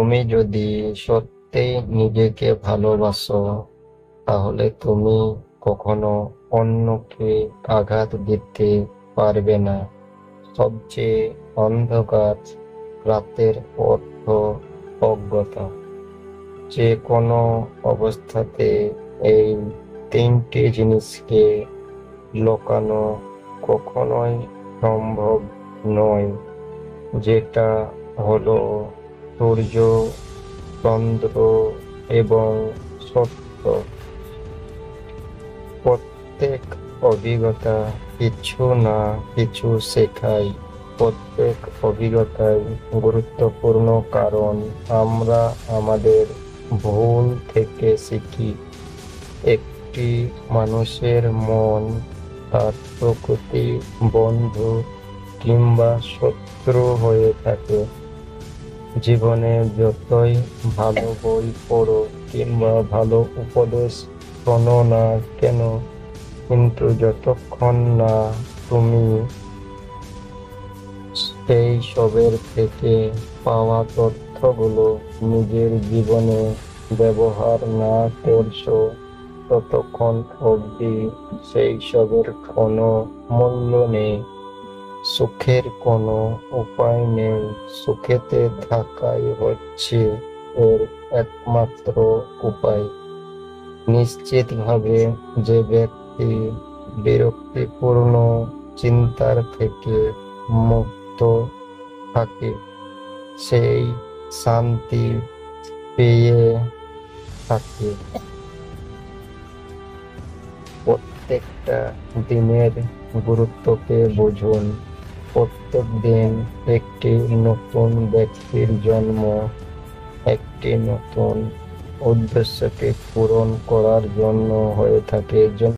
তুমি যদি সত্যিই নিজেকে ভালোবাসো, তাহলে তুমি কখনো অন্যকে আঘাত দিতে পারবে না। সবচেয়ে অন্ধকার রাতের অর্থ অজ্ঞতা। যে কোনো অবস্থাতে এই তিনটি জিনিসকে লুকানো কখনোই সম্ভব নয়, যেটা হলো সূর্য, চন্দ্র এবং সত্য। প্রত্যেক অভিজ্ঞতা কিছু না কিছু শেখায়। প্রত্যেক অভিজ্ঞতাই গুরুত্বপূর্ণ, কারণ আমরা আমাদের ভুল থেকে শিখি। একটি মানুষের মন তার প্রকৃতি, বন্ধু কিংবা শত্রু হয়ে থাকে। জীবনে যতই ভালো বই পড়ো কিংবা ভালো উপদেশ শোনো না কেন, কিন্তু যতক্ষণ না তুমি সেই সবের থেকে পাওয়া তথ্যগুলো নিজের জীবনে ব্যবহার না করছো, ততক্ষণ অবধি সেই সবের কোনো মূল্য নেই। সুখের কোনো উপায় নেই। সুখেতে থাকাই হচ্ছে এর একমাত্র উপায়। নিশ্চিতভাবে যে ব্যক্তি বিরক্তিপূর্ণ চিন্তার থেকে মুক্ত থাকে, সেই শান্তি পেয়ে থাকে। প্রত্যেকটা দিনের গুরুত্বকে বুঝুন। প্রত্যেক দিন একটি নতুন ব্যক্তির জন্ম, একটি নতুন উদ্দেশ্যকে পূরণ করার জন্য হয়ে থাকে।